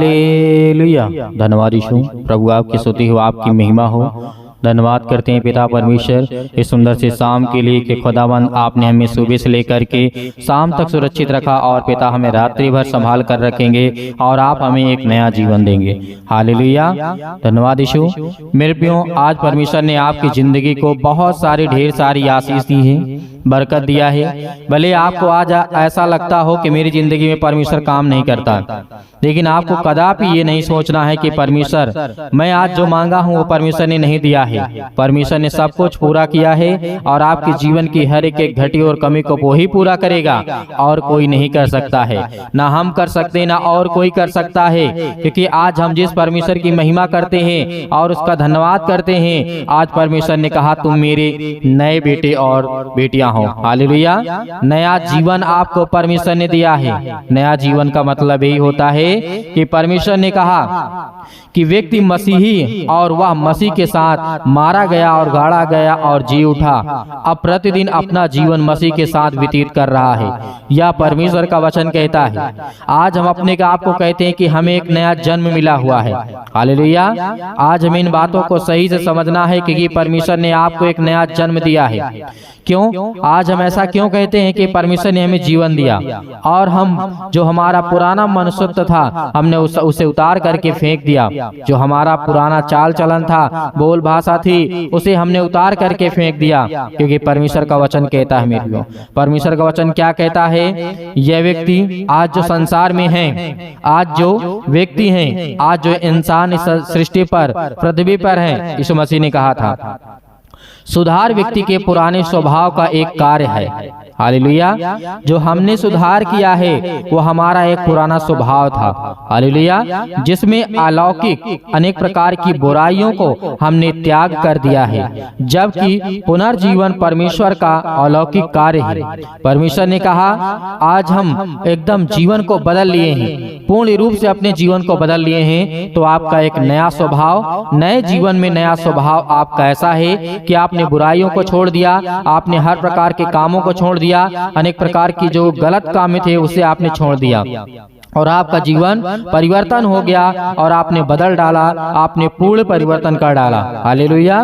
Hallelujah. धन्यवाद यीशु, प्रभु आपकी स्तुति हो, आपकी महिमा हो। धन्यवाद करते हैं पिता परमेश्वर इस सुंदर से शाम के लिए कि खुदावन आपने हमें सुबह से लेकर के शाम तक सुरक्षित रखा और पिता हमें रात्रि भर संभाल कर रखेंगे और आप हमें एक नया जीवन देंगे। हालेलुया। धन्यवाद यीशु। मेरे प्रियो, आज परमेश्वर ने आपकी जिंदगी को बहुत सारी ढेर सारी आशीष दी है, बरकत दिया है। भले आपको आज ऐसा लगता हो कि मेरी जिंदगी में परमेश्वर काम नहीं करता, लेकिन आपको कदापि ये नहीं सोचना है कि परमेश्वर मैं आज जो मांगा हूँ वो परमेश्वर ने नहीं दिया है। परमेश्वर ने सब कुछ पूरा किया है और आपके जीवन की हर एक घटी और कमी को वो ही पूरा करेगा और कोई नहीं कर सकता है। ना हम कर सकते ना और कोई कर सकता है, क्योंकि आज हम जिस परमेश्वर की महिमा करते हैं और उसका धन्यवाद करते हैं, आज परमेश्वर ने कहा तुम मेरे नए बेटे और बेटियां हो। हालेलुया। नया जीवन आपको परमेश्वर ने दिया है। नया जीवन का मतलब यही होता है कि परमेश्वर ने कहा कि व्यक्ति मसीही और वह मसीह के साथ मारा गया और गाड़ा गया और जी उठा, अब प्रतिदिन अपना जीवन मसीह के साथ व्यतीत कर रहा है। यह परमेश्वर का वचन कहता है। आज हम अपने आप को कहते हैं कि हमें एक नया जन्म मिला हुआ है। हालेलुया। आज हमें इन बातों को सही से समझना है कि परमेश्वर ने आपको एक नया जन्म दिया है। क्यों? आज हम ऐसा क्यों कहते हैं कि परमेश्वर ने हमें जीवन दिया और हम जो हमारा पुराना मनुष्यत्व था हमने उसे उतार करके फेंक दिया। जो हमारा पुराना चाल चलन था, बोल भाषा थी, उसे हमने उतार करके फेंक दिया, क्योंकि परमेश्वर का वचन कहता है मेरे को। परमेश्वर का वचन क्या कहता है? यह व्यक्ति आज जो संसार में है, आज जो व्यक्ति हैं, आज जो इंसान इस सृष्टि पर, पृथ्वी पर है, यीशु मसीह ने कहा था सुधार व्यक्ति के पुराने स्वभाव का एक कार्य है। हालेलुया। जो हमने सुधार किया है वो हमारा एक पुराना स्वभाव था। हालेलुया। जिसमें अलौकिक अनेक प्रकार की बुराइयों को हमने त्याग कर दिया है, जबकि पुनर्जीवन परमेश्वर का अलौकिक कार्य है। परमेश्वर ने कहा आज हम एकदम जीवन को बदल लिए हैं, पूर्ण रूप से अपने जीवन को बदल लिए हैं। तो आपका एक नया स्वभाव, नए जीवन में नया स्वभाव आपका ऐसा है कि आपने बुराइयों को छोड़ दिया, आपने हर प्रकार के कामों को छोड़ दिया, अनेक प्रकार की जो गलत काम थे उसे आपने छोड़ दिया और आपका जीवन परिवर्तन हो गया और आपने बदल डाला, आपने पूर्ण परिवर्तन कर डाला। हालेलुया।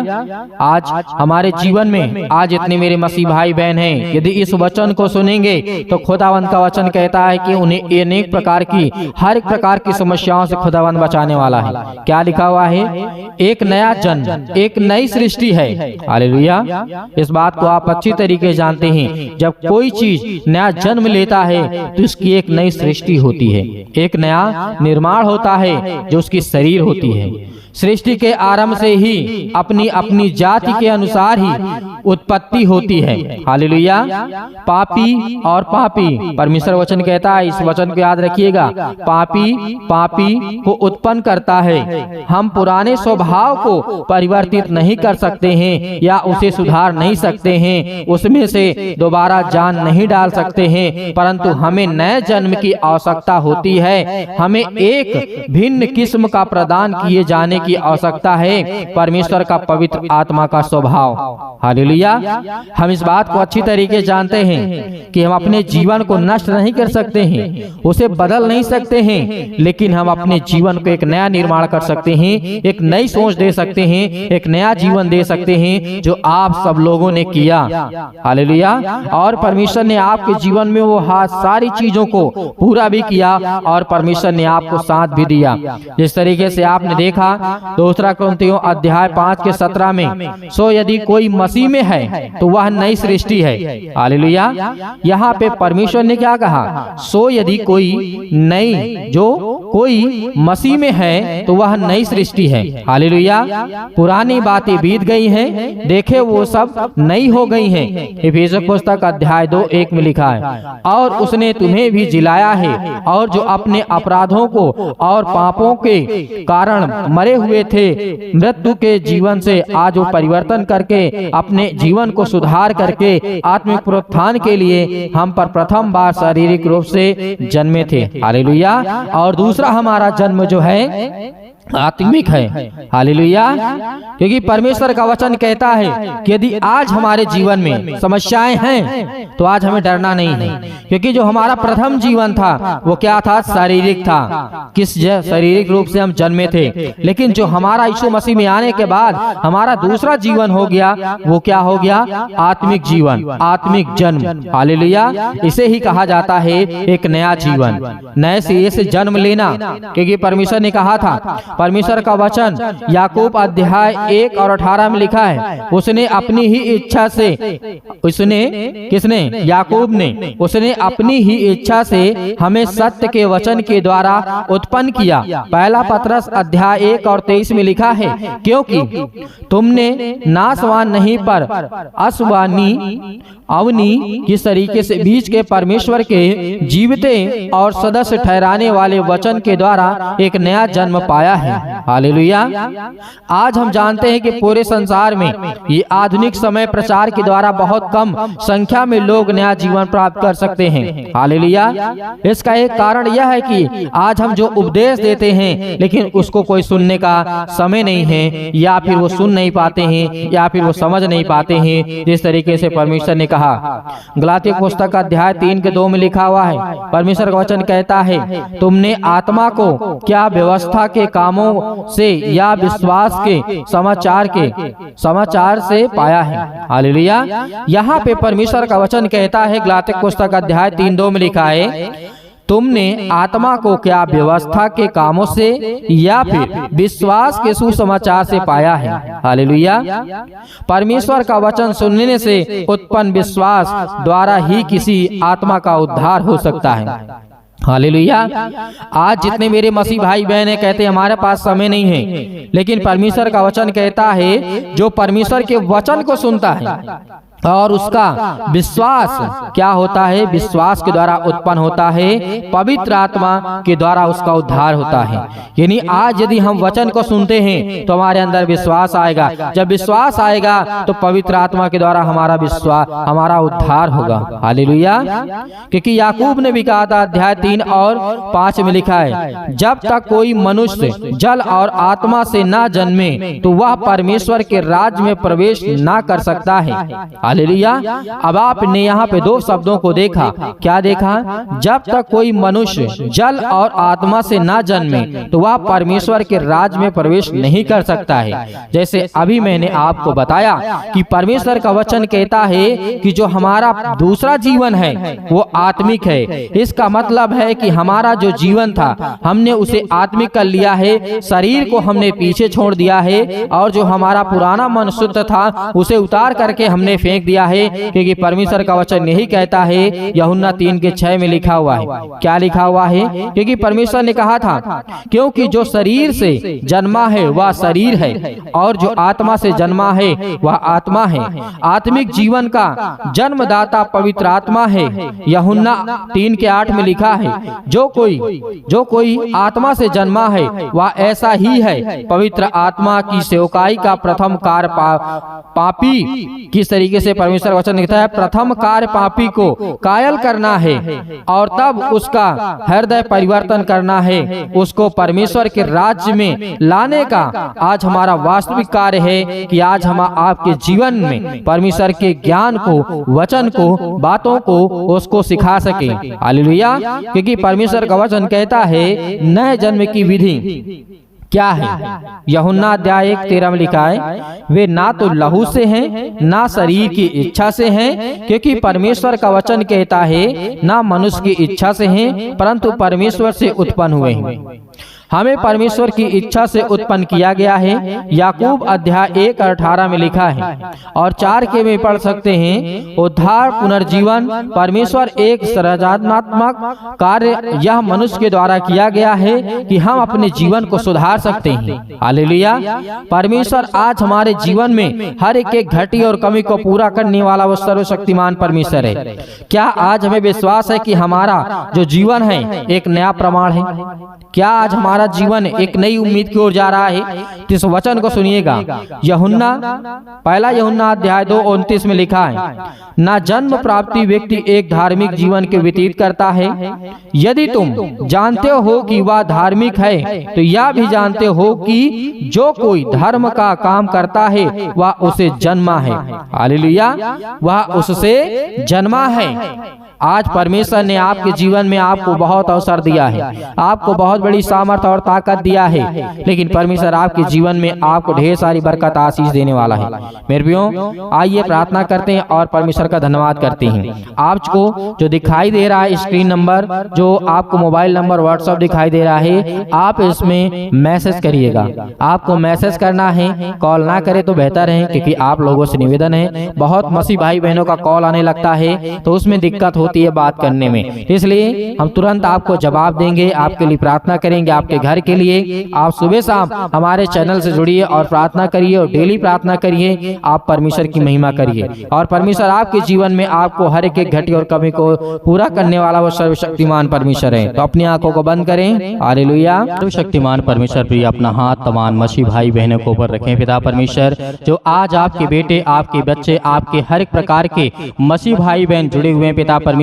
आज हमारे जीवन में आज इतने मेरे मसीह भाई बहन हैं, यदि इस वचन को सुनेंगे तो खुदावंद का वचन कहता है कि उन्हें अनेक प्रकार की, हर एक प्रकार की समस्याओं से खुदावंद बचाने वाला है। क्या लिखा हुआ है? एक नया जन्म, एक नई सृष्टि है। हालेलुया। इस बात को आप अच्छी तरीके जानते हैं, जब कोई चीज नया जन्म लेता है तो उसकी एक नई सृष्टि होती है, एक नया निर्माण होता है जो उसकी शरीर होती है। सृष्टि के आरंभ से ही अपनी अपनी जाति के अनुसार ही उत्पत्ति होती है। हालेलुया। पापी और पापी, परमेश्वर वचन कहता है, इस वचन को याद रखिएगा, पापी पापी को उत्पन्न करता है। हम पुराने स्वभाव को परिवर्तित नहीं कर सकते हैं या उसे सुधार नहीं सकते हैं, उसमें से दोबारा जान नहीं डाल सकते हैं, परंतु हमें नए जन्म की आवश्यकता होती है। हमें एक भिन्न किस्म का प्रदान किए जाने की आवश्यकता है, परमेश्वर का पवित्र आत्मा का स्वभाव। हालेलुया। हम इस बात को अच्छी तरीके जानते हैं कि हम अपने जीवन को नष्ट नहीं कर सकते हैं, उसे बदल नहीं सकते हैं, लेकिन हम अपने जीवन को एक नया निर्माण कर सकते हैं, एक नई सोच दे सकते हैं, एक नया जीवन दे सकते हैं जो आप सब लोगों ने किया। हालेलुया। और परमेश्वर ने आपके जीवन में वो सारी चीजों को पूरा भी किया और परमेश्वर ने आपको साथ भी दिया। जिस तरीके से आपने देखा दूसरा कुरिन्थियों अध्याय 5 के 17 में, सो यदि कोई मसीह में है तो वह नई सृष्टि है। हालेलुया। यहाँ पे परमेश्वर ने क्या कहा? सो यदि कोई नई, जो कोई मसीह में है तो वह नई सृष्टि है। हालेलुया। पुरानी बातें बीत गई हैं, देखे वो सब नई हो गई हैं। इफिसियों पुस्तक अध्याय 2:1 में लिखा है, और उसने तुम्हें भी जिलाया है, और जो अपने अपराधों को और पापों के कारण मरे हुए थे, मृत्यु के जीवन से आज वो परिवर्तन करके अपने जीवन को सुधार करके आत्मिक पुनरुत्थान के लिए हम पर प्रथम बार शारीरिक रूप से जन्मे थे। हालेलुया। और दूसरा हमारा जन्म जो है आत्मिक है। हालेलुया। क्योंकि परमेश्वर का वचन कहता है कि यदि आज हमारे जीवन में समस्याएं हैं तो आज हमें डरना नहीं है, क्योंकि जो हमारा प्रथम जीवन था वो क्या था? शारीरिक था। किस शारीरिक रूप से हम जन्मे थे, लेकिन जो हमारा यीशु मसीह में आने के बाद हमारा दूसरा जीवन हो गया, वो क्या हो गया? आत्मिक जीवन, आत्मिक जन्म। हालेलुया। इसे ही कहा जाता है एक नया जीवन, नए सिरे से जन्म लेना। क्योंकि परमेश्वर ने कहा था, परमेश्वर का वचन याकूब अध्याय 1 और 18 में लिखा है, उसने अपनी ही इच्छा से, किसने? याकूब ने, उसने अपनी ही इच्छा से हमें सत्य के वचन के द्वारा उत्पन्न किया। पहला पतरस अध्याय 1 और 23 में लिखा है, क्योंकि तुमने नाशवान नहीं पर असवानी अवनी किस तरीके से बीच के परमेश्वर के जीवते और सदस्य ठहराने वाले वचन के द्वारा एक नया जन्म पाया है। हालेलुया। आज हम जानते हैं कि पूरे संसार में ये आधुनिक समय प्रचार के द्वारा बहुत कम संख्या में लोग नया जीवन प्राप्त कर सकते हैं। हालेलुया। इसका एक कारण यह है कि आज हम जो उपदेश देते हैं लेकिन उसको कोई सुनने का समय नहीं है, या फिर वो सुन नहीं पाते हैं, या फिर वो समझ नहीं पाते हैं। जिस तरीके से परमेश्वर ने कहा, गलातियों पुस्तक अध्याय 3 के 2 में लिखा हुआ है, परमेश्वर का वचन कहता है, तुमने आत्मा को क्या व्यवस्था के कामों से या विश्वास के समाचार से पाया है। हालेलुया। यहाँ पे परमेश्वर का वचन कहता है, गलातियों पुस्तक अध्याय 3:2 में लिखा है, तुमने आत्मा को क्या व्यवस्था के कामों से या फिर विश्वास के सुसमाचार से पाया है। हालेलुया। परमेश्वर का वचन सुनने से उत्पन्न विश्वास द्वारा ही किसी आत्मा का उद्धार हो सकता है। हालेलुया। आज जितने मेरे मसीह भाई बहन कहते हैं हमारे पास समय नहीं है, लेकिन परमेश्वर का वचन कहता है, जो परमेश्वर के वचन को सुनता है और उसका विश्वास क्या होता है? विश्वास के द्वारा उत्पन्न होता है, पवित्र आत्मा के द्वारा उसका उद्धार होता है। यानी आज यदि हम वचन को सुनते हैं तो हमारे अंदर विश्वास आएगा, जब विश्वास आएगा तो पवित्र आत्मा के द्वारा हमारा उद्धार होगा। हालेलुया। क्योंकि याकूब ने भी कहा था, अध्याय 3 और 5 में लिखा है, जब तक कोई मनुष्य जल और आत्मा से ना जन्मे तो वह परमेश्वर के राज्य में प्रवेश ना कर सकता है। हालेलुया। अब आपने यहाँ पे 2 शब्दों को देखा। क्या देखा? जब तक कोई मनुष्य जल और आत्मा से ना जन्मे तो वह परमेश्वर के राज्य में प्रवेश नहीं कर सकता है। जैसे अभी मैंने आपको बताया कि परमेश्वर का वचन कहता है कि जो हमारा दूसरा जीवन है वो आत्मिक है। इसका मतलब है कि हमारा जो जीवन था हमने उसे आत्मिक कर लिया है, शरीर को हमने पीछे छोड़ दिया है, और जो हमारा पुराना मन शुद्ध था उसे उतार करके हमने फेंक दिया है। क्योंकि परमेश्वर का वचन यही कहता है, यूहन्ना 3:6 में लिखा हुआ है। क्या लिखा हुआ है? क्योंकि परमेश्वर ने कहा था, क्योंकि जो शरीर से जन्मा है वह शरीर है, और जो आत्मा से जन्मा है वह आत्मा है। आत्मिक जीवन का जन्मदाता पवित्र आत्मा है। यूहन्ना 3:8 में लिखा है, जो कोई आत्मा से जन्मा है वह ऐसा ही है। पवित्र आत्मा की सेवकाई का प्रथम कार्य पापी, किस तरीके से परमेश्वर वचन लिखता है, प्रथम कार्य पापी को कायल करना है और तब उसका हृदय परिवर्तन करना है, उसको परमेश्वर के राज्य में लाने का आज हमारा वास्तविक कार्य है कि आज हम आपके जीवन में परमेश्वर के ज्ञान को, वचन को, बातों को उसको सिखा सके। हालेलुया। क्योंकि परमेश्वर का वचन कहता है, नए जन्म की विधि क्या है? यूहन्ना अध्याय 1:13 में लिखा है, वे ना तो लहू से हैं ना शरीर की इच्छा से हैं, क्योंकि परमेश्वर का वचन कहता है ना मनुष्य की इच्छा से हैं, परंतु परमेश्वर से उत्पन्न हुए हैं। हमें परमेश्वर की इच्छा से उत्पन्न किया गया है। याकूब अध्याय 1:18 में लिखा है, और 4 के में पढ़ सकते हैं, उद्धार पुनर्जीवन परमेश्वर एक सृजनात्मक कार्य यह मनुष्य के द्वारा किया गया है कि हम अपने जीवन को सुधार सकते हैं। हालेलुया। परमेश्वर आज हमारे जीवन में हर एक घटी और कमी को पूरा करने वाला वो सर्वशक्तिमान परमेश्वर है। क्या आज हमें विश्वास है कि हमारा जो जीवन है एक नया प्रमाण है? क्या आज हमारा हमारा जीवन एक नई उम्मीद की ओर जा रहा है। तो इस वचन को सुनिएगा। यूहन्ना, पहला यूहन्ना अध्याय 2:29 में लिखा है, ना जन्म प्राप्ति व्यक्ति एक धार्मिक जीवन के व्यतीत करता है। यदि तुम जानते हो कि वह धार्मिक है तो यह भी जानते हो कि जो कोई धर्म का काम करता है वह उसे जन्मा है। हालेलुया, वह उससे जन्मा है। आज परमेश्वर ने आपके जीवन में आपको बहुत अवसर दिया है, आपको बहुत बड़ी सामर्थ और ताकत दिया है, लेकिन परमेश्वर आपके जीवन में आपको ढेर सारी बरकत आशीष देने वाला है। मेरे प्रियो, आइए प्रार्थना करते हैं और परमेश्वर का धन्यवाद करते हैं। आपको जो दिखाई दे रहा है स्क्रीन नंबर, जो आपको मोबाइल नंबर व्हाट्सएप दिखाई दे रहा है, आप इसमें मैसेज करिएगा। आपको मैसेज करना है, कॉल ना करें तो बेहतर है, क्योंकि आप लोगों से निवेदन है, बहुत मसीह भाई बहनों का कॉल आने लगता है तो उसमें दिक्कत होती है बात करने में, इसलिए हम तुरंत आपको जवाब देंगे, आपके लिए प्रार्थना करेंगे, आपके घर के लिए। आप सुबह शाम हमारे चैनल से जुड़िए और प्रार्थना करिए और डेली प्रार्थना करिए। आप परमेश्वर की महिमा करिए और परमेश्वर आपके जीवन में आपको हर एक घटी और कमी को पूरा करने वाला वो सर्वशक्तिमान परमेश्वर है। तो अपनी आंखों को बंद करें। हालेलुया। सर्वशक्तिमान परमेश्वर प्रिय अपना हाथ तमाम मसीह भाई बहनों को ऊपर रखें। पिता परमेश्वर, जो आज आपके बेटे, आपके बच्चे, आपके हर एक प्रकार के मसीह भाई बहन जुड़े हुए हैं पिता परमेश्वर,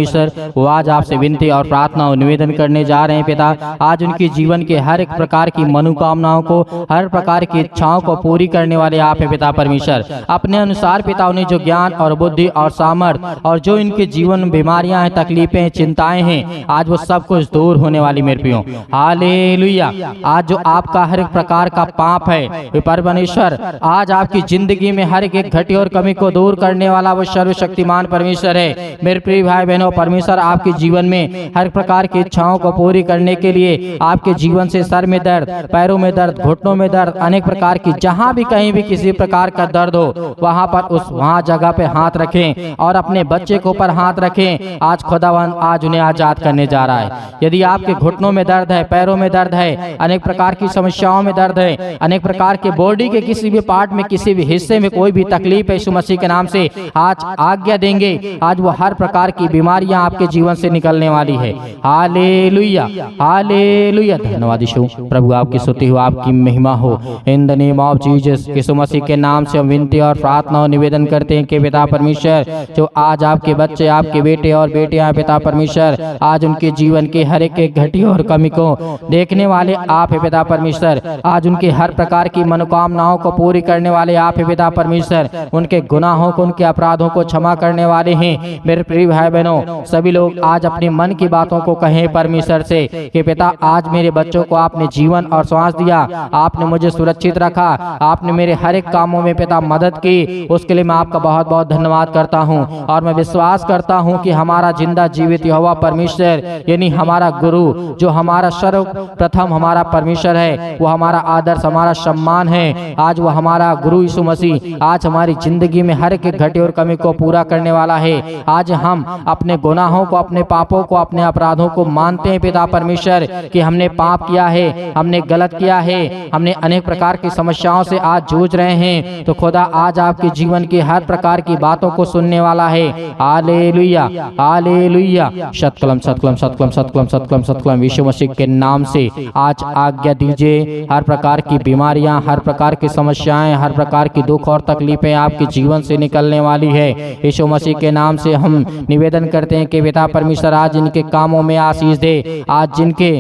वो आज आपसे विनती और प्रार्थना और निवेदन करने जा रहे हैं पिता। आज उनके जीवन के हर एक प्रकार की मनोकामनाओं को, हर प्रकार की इच्छाओं को पूरी करने वाले आप हैं पिता परमेश्वर। अपने अनुसार पिता उन्हें जो ज्ञान और बुद्धि और सामर्थ और जो इनके जीवन में बीमारियां हैं, तकलीफें हैं, चिंताएं हैं, आज वो सब कुछ दूर होने वाली मेरे प्रियो। हालेलुया। आज जो आपका हर एक प्रकार का पाप है परमेश्वर, आज आपकी जिंदगी में हर एक घटी और कमी को दूर करने वाला वो सर्वशक्तिमान परमेश्वर है। मेरे प्रिय भाई बहनों, परमेश्वर आपके जीवन में हर प्रकार की इच्छाओं को पूरी करने के लिए आपके जीवन से सर में दर्द, पैरों में दर्द, घुटनों में दर्द, अनेक प्रकार की जहां भी कहीं भी किसी प्रकार का दर्द हो, वहां पर वहां जगह पे हाथ रखें और अपने बच्चे के ऊपर हाथ रखें। आज खुदावन आज उन्हें आजाद करने जा रहा है। यदि आपके घुटनों में दर्द है, पैरों में दर्द है, अनेक प्रकार की समस्याओं में दर्द है, अनेक प्रकार के बॉडी के किसी भी पार्ट में, किसी भी हिस्से में कोई भी तकलीफ है, यीशु मसीह के नाम से आज आज्ञा देंगे, आज वो हर प्रकार की बीमारियां आपके जीवन से निकलने वाली है। Hallelujah, hallelujah. धन्यवाद यीशु। प्रभु आपकी स्तुति हो, आपकी महिमा हो। In the name of Jesus, Yeshu Masih के नाम से हम विनती और प्रार्थना और निवेदन करते हैं कि पिता परमेश्वर, जो आज आपके बच्चे, आपके बेटे और बेटियां पिता परमेश्वर, आज उनके जीवन के हर एक घटी और कमी को देखने वाले आप है पिता परमेश्वर। आज उनके हर प्रकार की मनोकामनाओं को पूरी करने वाले आप है पिता परमेश्वर। उनके गुनाहों को, उनके अपराधों को क्षमा करने वाले हैं। मेरे प्रिय भाई बहनों, सभी लोग आज अपने मन की बातों को कहें परमेश्वर से कि पिता, आज मेरे बच्चों को आपने जीवन और श्वास दिया, आपने मुझे सुरक्षित रखा, आपने मेरे हर एक कामों में पिता मदद की, उसके लिए मैं आपका बहुत बहुत धन्यवाद करता हूं। और मैं विश्वास करता हूं कि हमारा जिंदा जीवित यहोवा परमेश्वर, यानी हमारा गुरु, जो हमारा सर्वप्रथम हमारा परमेश्वर है, वो हमारा आदर्श, हमारा सम्मान है। आज वो हमारा गुरु यीशु मसीह आज हमारी जिंदगी में हर एक घटी और कमी को पूरा करने वाला है। आज हम अपने गुनाहों को, अपने पापों को, अपने अपराधों को मानते हैं पिता परमेश्वर कि हमने पाप किया है, हमने गलत किया है, हमने अनेक प्रकार की समस्याओं से आज जूझ रहे हैं। तो खुदा आज आपके जीवन की हर प्रकार की बातों को सुनने वाला है। Hallelujah, hallelujah. सतकलम सतकलम सतकलम सतकलम सतकलम सतकलम। यीशु मसीह के नाम से आज आज्ञा दीजिए, हर प्रकार की बीमारियां, हर प्रकार की समस्याएं, हर प्रकार की दुख और तकलीफें आपके जीवन से निकलने वाली है। यीशु मसीह के नाम से हम निवेदन करते हैं कि पिता परमेश्वर आज इनके कामों में आशीष दे। आज जिनके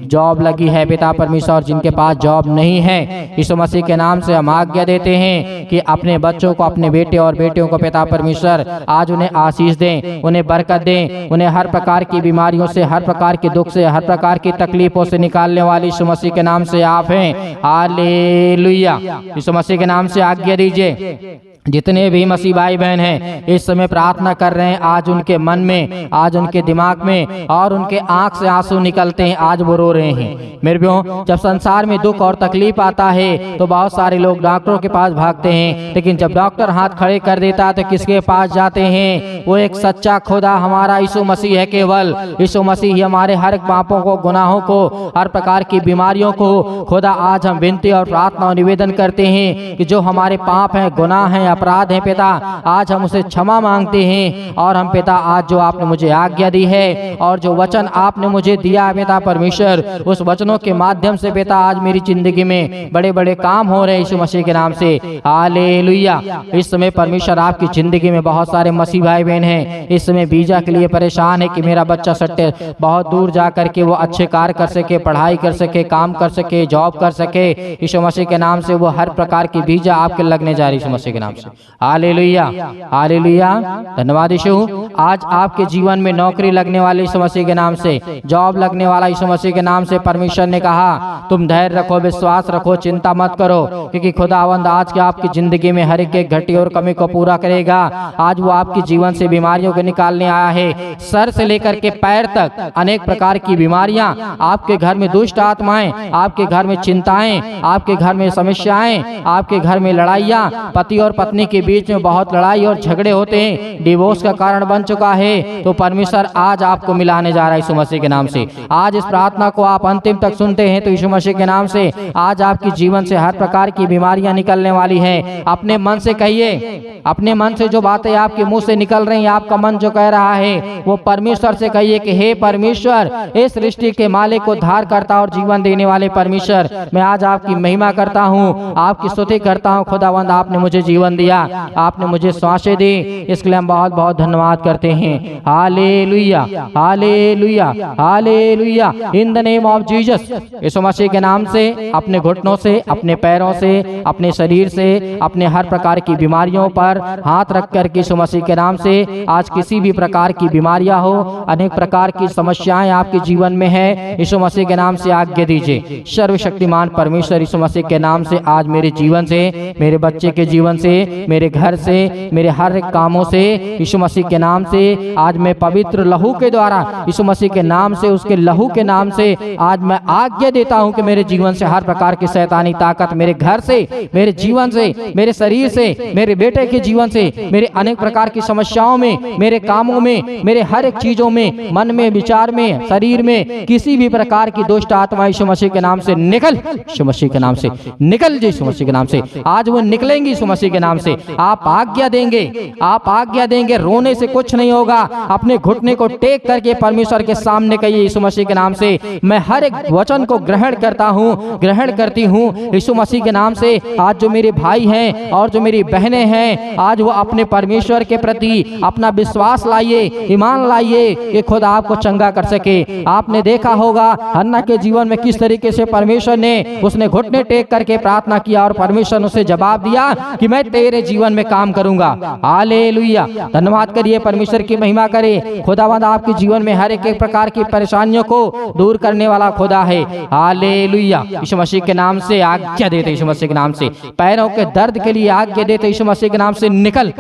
जॉब लगी है पिता परमेश्वर, जिनके पास जॉब नहीं है, यीशु मसीह के नाम से हम आज्ञा देते हैं कि अपने बच्चों को, अपने बेटे और बेटियों को पिता परमेश्वर आज उन्हें आशीष दें, उन्हें बरकत दें, उन्हें हर प्रकार की बीमारियों से, हर प्रकार के दुख से, हर प्रकार की तकलीफों से निकालने वाली यीशु मसीह के नाम से आप हैं। हालेलुया। यीशु मसीह के नाम से आज्ञा दीजिए। जितने भी मसीह भाई बहन हैं इस समय प्रार्थना कर रहे हैं, आज उनके मन में, आज उनके दिमाग में और उनके आंख से आंसू निकलते हैं, आज वो रो रहे हैं। मेरे प्रियो, जब संसार में दुख और तकलीफ आता है तो बहुत सारे लोग डॉक्टरों के पास भागते हैं, लेकिन जब डॉक्टर हाथ खड़े कर देता है तो किसके पास जाते हैं? वो एक सच्चा खुदा हमारा यीशु मसीह है। केवल यीशु मसीह ही हमारे हर पापों को, गुनाहों को, हर प्रकार की बीमारियों को खुदा आज हम विनती और प्रार्थना और निवेदन करते हैं कि जो हमारे पाप हैं, गुनाह हैं, अपराध हैं पिता, आज हम उसे क्षमा मांगते हैं। और हम पिता आज जो आपने मुझे आज्ञा दी है और जो वचन आपने मुझे दिया है पिता परमेश्वर, उस वचनों के माध्यम से पिता आज मेरी जिंदगी में बड़े बड़े काम हो रहे हैं यीशु मसीह के नाम से। हालेलुया। इस समय परमेश्वर आपकी जिंदगी में बहुत सारे मसीह भाई बहन हैं, इस समय वीजा के लिए परेशान है कि मेरा बच्चा सट्टे बहुत दूर जा करके वो अच्छे कार्य कर सके, पढ़ाई कर सके, काम कर सके, जॉब कर सके। यीशु मसीह के नाम से वो हर प्रकार की वीजा आपके लगने जा रही यीशु मसीह के नाम से। हालेलुया, हालेलुया, धन्यवाद यीशु। आज आपके जीवन में नौकरी लगने वाली यीशु मसीह के नाम से, जॉब लगने वाला यीशु मसीह के नाम से। परमेश्वर ने कहा तुम धैर्य रखो, विश्वास रखो, चिंता मत करो, क्योंकि खुदावंद आज के आपकी जिंदगी में हर एक घटी और कमी को पूरा करेगा। आज वो आपके जीवन से बीमारियों को निकालने आया है। सर से लेकर के पैर तक अनेक प्रकार की बीमारियां, आपके घर में दुष्ट आत्माएं, आपके घर में चिंताएं, आपके घर में समस्याएं, आपके घर में लड़ाइयां, पति और पत्नी के बीच में बहुत लड़ाई और झगड़े होते हैं, डिवोर्स का कारण बन चुका है। तो परमेश्वर आज आपको मिलाने जा रहा है यीशु मसीह के नाम से। आज इस प्रार्थना को आप अंतिम तक सुनते हैं तो यीशु मसीह के नाम से आज आपके जीवन से हर प्रकार की बीमारियां निकलने वाली है। अपने मन से कहिए, अपने मन से जो बातें आपके मुंह से निकल रही हैं, आपका मन जो कह रहा है वो परमेश्वर से कहिए कि हे परमेश्वर, इस सृष्टि के मालिक को धार करता और जीवन देने वाले परमेश्वर, मैं आज आपकी महिमा करता हूँ, आपकी स्तुति करता हूँ। खुदावंद आपने मुझे जीवन दिया, आपने मुझे सांसें दी, इसके लिए हम बहुत बहुत धन्यवाद करते हैं। Hallelujah, hallelujah, hallelujah. In the name of Jesus, Yeshu Masih के नाम से अपने घुटनों से, अपने पैरों से, अपने शरीर से, अपने हर प्रकार की बीमारियों पर हाथ रख कर के यीशु मसीह के नाम से आज किसी भी प्रकार की बीमारियां हो, अनेक प्रकार की समस्याएं आपके जीवन में है, यीशु मसीह के नाम से आज्ञा दीजिए। सर्वशक्तिमान परमेश्वर यीशु मसीह के नाम से आज मेरे जीवन से, मेरे बच्चे के जीवन से, मेरे घर से, मेरे हर एक कामों से यीशु मसीह के नाम से आज मैं पवित्र लहू के द्वारा यीशु मसीह के नाम से, उसके लहू के नाम से आज मैं आज्ञा देता हूं कि मेरे जीवन से हर प्रकार की शैतानी ताकत मेरे घर से, मेरे जीवन से, मेरे शरीर से, मेरे बेटे के जीवन से, मेरे अनेक प्रकार की समस्याओं में, मेरे कामों में, मेरे हर एक चीजों में, मन में, विचार में, शरीर में किसी भी प्रकार की दुष्ट आत्मा यीशु मसीह के नाम से निकल, यीशु मसीह के नाम से निकल, यीशु मसीह के नाम से आज वो निकलेंगी यीशु मसीह के नाम से। आप आज्ञा देंगे, आप आज्ञा देंगे, रोने से कुछ नहीं होगा। अपने घुटने को टेक करके परमेश्वर के सामने कहिए यीशु मसीह के नाम से, मैं हर एक वचन को ग्रहण करता हूँ, ग्रहण करती हूँ यीशु मसीह के नाम से। आज जो मेरे भाई हैं और जो मेरी बहनें हैं, आज वो अपने परमेश्वर के प्रति अपना विश्वास लाइए, ईमान लाइए कि खुद आपको चंगा कर सके। आपने देखा होगा हन्ना के जीवन में किस तरीके से परमेश्वर ने, उसने घुटने टेक करके प्रार्थना किया और परमेश्वर ने उसे जवाब दिया कि मैं तेरे जीवन में काम करूंगा। हालेलुया, धन्यवाद करिए, परमेश्वर की महिमा करे। खुदावंद आपके जीवन में हर एक प्रकार की परेशानियों को दूर करने वाला खुदा है। हालेलुया, यीशु मसीह के नाम से आज्ञा देते, यीशु मसीह के नाम से पैरों के दर्द के लिए आज्ञा देते, यीशु मसीह के नाम से निकल।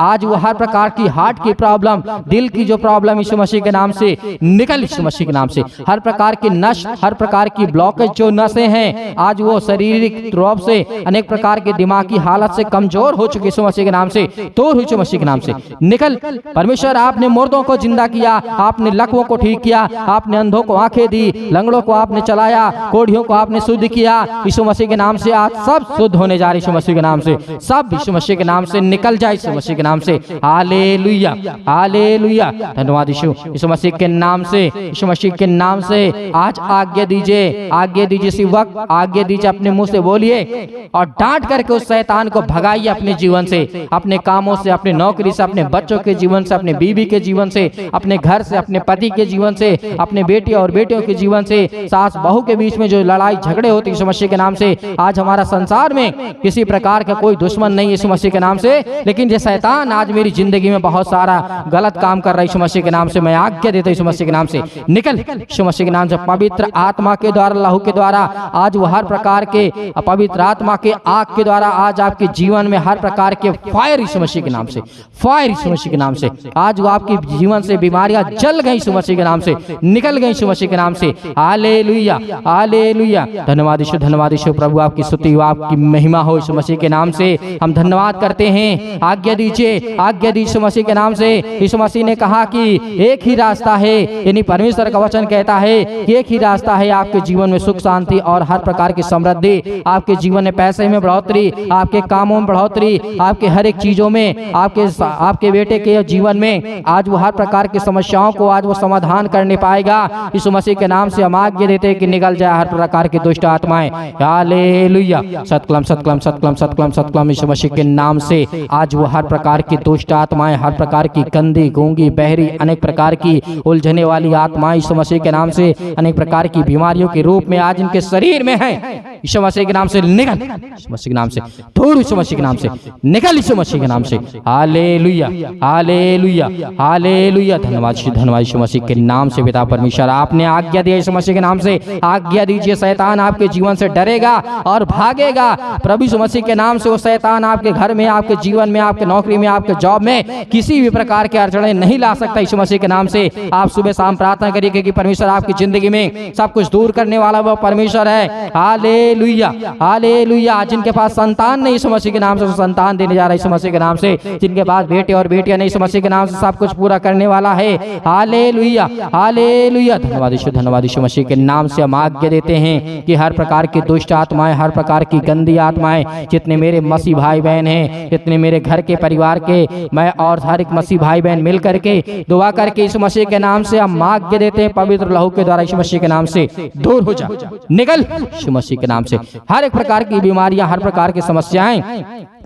आज वो हर प्रकार की हार्ट की प्रॉब्लम, दिल की जो प्रॉब्लम, यीशु मसीह के नाम से निकल, यीशु मसीह के नाम से हर प्रकार की नस, हर प्रकार की ब्लॉकेज जो नसें हैं, आज वो शारीरिक रूप से, अनेक प्रकार के दिमागी हालत से कमजोर हो चुके यीशु मसीह के नाम से तोड़, यीशु मसीह के नाम से निकल। परमेश्वर आपने मुर्दों को जिंदा किया, आपने लकवों को ठीक किया, आपने अंधों को आंखें दी, लंगड़ों को आपने चलाया, कोढ़ियों को आपने शुद्ध किया। यीशु मसीह के नाम से आज सब शुद्ध होने जा रहे यीशु मसीह के नाम से, सब यीशु मसीह के नाम से निकल जाए यीशु मसीह के नाम से। हालेलुया, हालेलुया, धन्यवाद यीशु, यीशु मसीह के नाम से, यीशु मसीह के नाम से आज आज्ञा दीजिए, आज्ञा दीजिए, इसी वक्त आज्ञा दीजिए, अपने मुंह से बोलिए और डांट करके उस शैतान को भगाइए अपने जीवन से, अपने कामों से, अपने नौकरी से, अपने बच्चों के जीवन से, अपने बीवी के जीवन से, अपने घर से, अपने पति के जीवन से, अपने बेटे और बेटियों के जीवन से, सास बहू के बीच में जो लड़ाई झगड़े होते यीशु मसीह के नाम से। आज हमारा संसार में किसी प्रकार का कोई दुश्मन नहीं यीशु मसीह के नाम से, लेकिन ये शैतान आज मेरी जिंदगी में बहुत सारा गलत काम कर रहा है यीशु मसीह के नाम से। मैं आज्ञा देता यीशु मसीह के नाम से निकल, यीशु मसीह के नाम से पवित्र आत्मा के द्वारा, लहू के द्वारा आज वो हर प्रकार के पवित्र आत्मा के आग के द्वारा आज आपके जीवन में हर प्रकार के फायर यीशु मसीह के नाम से, फायर यीशु मसीह के नाम से आज वो आपके जीवन से बीमारियां जल गई यीशु मसीह के नाम से, निकल गई यीशु मसीह के नाम से। हालेलुया, हालेलुया, धन्यवाद यीशु, धन्यवाद यीशु, प्रभु आपकी स्तुति हो, आपकी महिमा हो यीशु मसीह के नाम से। हम धन्यवाद करते हैं, आज्ञा दीजिए, आज्ञा दीजिए यीशु मसीह के नाम से। यीशु मसीह ने कहा कि एक ही रास्ता है, यानी परमेश्वर का वचन कहता है कि एक ही रास्ता है आपके जीवन में सुख शांति और हर प्रकार की समृद्धि, आपके जीवन में पैसे में बढ़ोतरी, आपके कामों में बढ़ोतरी, बढ़ोतरी आपके हर एक चीजों में, आपके बेटे के जीवन में आज वो हर प्रकार की समस्याओं को आज वो समाधान करने पाएगा। यीशु मसीह के नाम से हम आज्ञा देते हैं कि निकल जाए हर प्रकार की दुष्ट आत्माएं। हालेलुया, सतकलम सतकलम सतकलम सतकलम सतकलम। यीशु मसीह के नाम से आज वो हर प्रकार की दुष्ट आत्माएं, हर प्रकार की गंदी, गूंगी, बहरी, अनेक प्रकार की उलझने वाली आत्माएं यीशु मसीह के नाम से अनेक प्रकार की बीमारियों के रूप में आज इनके शरीर में है, यीशु मसीह के नाम से निकल, यीशु मसीह के नाम से दूर, यीशु मसीह के नाम से निकल, यीशु मसीह के नाम से। Hallelujah hallelujah hallelujah. धन्यवाद यीशु मसीह के नाम से। पिता परमेश्वर आपने आज्ञा दी यीशु मसीह के नाम से, आज्ञा दीजिए शैतान आपके जीवन से डरेगा और भागेगा। प्रभु यीशु मसीह के नाम से वो शैतान आपके घर में, आपके जीवन में, आपके नौकरी में, आपके जॉब में किसी भी प्रकार के अड़चने नहीं ला सकता। यीशु मसीह के नाम से आप सुबह शाम प्रार्थना करिए कि परमेश्वर आपकी जिंदगी में सब कुछ दूर करने वाला वो परमेश्वर है। Hallelujah hallelujah. जिनके पास संतान नहीं, यीशु मसीह के नाम से संतान देने जा रहा है यीशु मसीह के नाम से। जिनके पास बेटे और बेटियां नहीं, यीशु मसीह के नाम से सब कुछ पूरा करने वाला है। Hallelujah hallelujah. धन्यवाद यीशु मसीह के नाम से हम आज्ञा देते हैं कि हर प्रकार की दुष्ट आत्माएं, हर प्रकार की गंदी आत्माएं, जितने मेरे मसीह भाई बहन हैं, जितने मेरे घर के परिवार के, मैं और हर एक मसीह भाई बहन मिल करके दुआ करके यीशु मसीह के नाम से हम आज्ञा देते हैं, पवित्र लहू के द्वारा यीशु मसीह के नाम से दूर हो जा, निकल यीशु मसीह के नाम से। हर एक प्रकार की बीमारियां, हर प्रकार की समस्याएं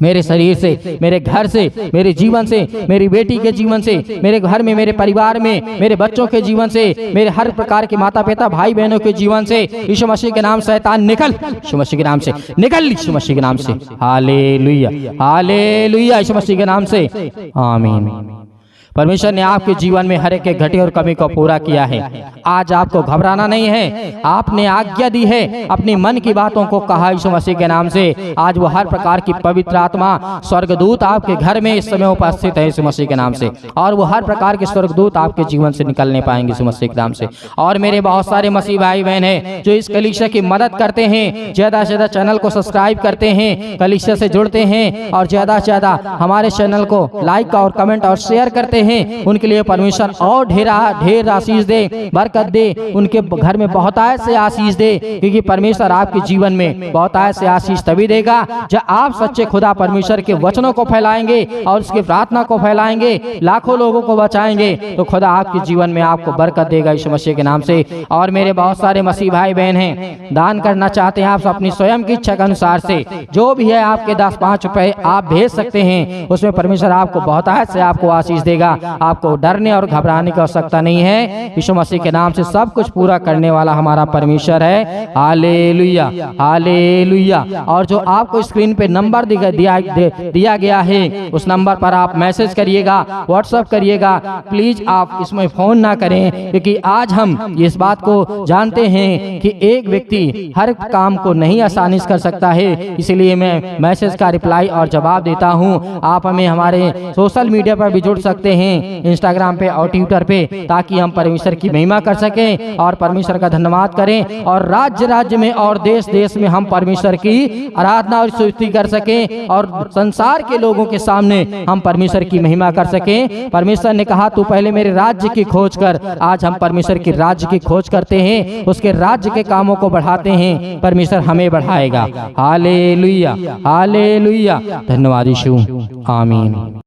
मेरे शरीर से, मेरे घर से, मेरे जीवन से, मेरी बेटी के जीवन से, मेरे घर में, मेरे परिवार में, मेरे बच्चों के जीवन से, मेरे हर प्रकार के माता पिता भाई बहनों के जीवन से यीशु मसीह के नाम शैतान निकल, यीशु मसीह के नाम से निकल, यीशु मसीह के नाम से। Hallelujah hallelujah. यीशु मसीह के नाम से आमीन। परमेश्वर ने आपके जीवन में हर एक घटी और कमी को पूरा किया है। आज आपको घबराना नहीं है। आपने आज्ञा दी है, अपनी मन की बातों को कहा यीशु मसीह के नाम से। आज वो हर प्रकार की पवित्र आत्मा, स्वर्गदूत आपके घर में इस समय उपस्थित है यीशु मसीह के नाम से, और वो हर प्रकार के स्वर्गदूत आपके जीवन से निकलने पाएंगे यीशु मसीह के नाम से। और मेरे बहुत सारे मसीह भाई बहन हैं जो इस कलीसिया की मदद करते हैं, ज्यादा से ज्यादा चैनल को सब्सक्राइब करते हैं, कलीसिया से जुड़ते हैं और ज्यादा से ज्यादा हमारे चैनल को लाइक और कमेंट और शेयर करते हैं, उनके लिए परमेश्वर और ढेर आशीष दे, बरकत दे, उनके घर में बहुतायत से आशीष दे, क्योंकि परमेश्वर आपके जीवन में बहुतायत से आशीष तभी देगा जब आप सच्चे खुदा परमेश्वर के वचनों को फैलाएंगे और उसकी प्रार्थना को फैलाएंगे, लाखों लोगों को बचाएंगे, तो खुदा आपके जीवन में आपको बरकत देगा यीशु मसीह के नाम से। और मेरे बहुत सारे मसीह भाई बहन हैं, दान करना चाहते हैं आप अपनी स्वयं की इच्छा के अनुसार से, जो भी है आपके 10-5 रुपए आप भेज सकते हैं, उसमें परमेश्वर आपको बहुतायत से आपको आशीष देगा। आपको डरने और घबराने की आवश्यकता नहीं है। यीशु मसीह के नाम से सब कुछ पूरा करने वाला हमारा परमेश्वर है। Hallelujah hallelujah. और जो आपको स्क्रीन पे नंबर दिया गया है, उस नंबर पर आप मैसेज करिएगा, व्हाट्सएप करिएगा। प्लीज आप इसमें फोन ना करें, क्योंकि आज हम इस बात को जानते हैं कि एक व्यक्ति हर काम को नहीं आसानी से कर सकता है, इसलिए मैं मैसेज का रिप्लाई और जवाब देता हूं। आप हमें हमारे सोशल मीडिया पर भी जुड़ सकते हैं, इंस्टाग्राम पे और ट्विटर पे, ताकि हम परमेश्वर की महिमा कर सकें और परमेश्वर का धन्यवाद करें, और राज्य राज्य में और देश देश में हम परमेश्वर की आराधना और स्तुति कर सकें, और संसार के लोगों के सामने हम परमेश्वर की महिमा कर सकें। परमेश्वर ने कहा तू पहले मेरे राज्य की खोज कर। आज हम परमेश्वर की राज्य की खोज करते हैं, उसके राज्य के कामों को बढ़ाते हैं, परमेश्वर हमें बढ़ाएगा। Hallelujah hallelujah. धन्यवाद यीशु। आमीन।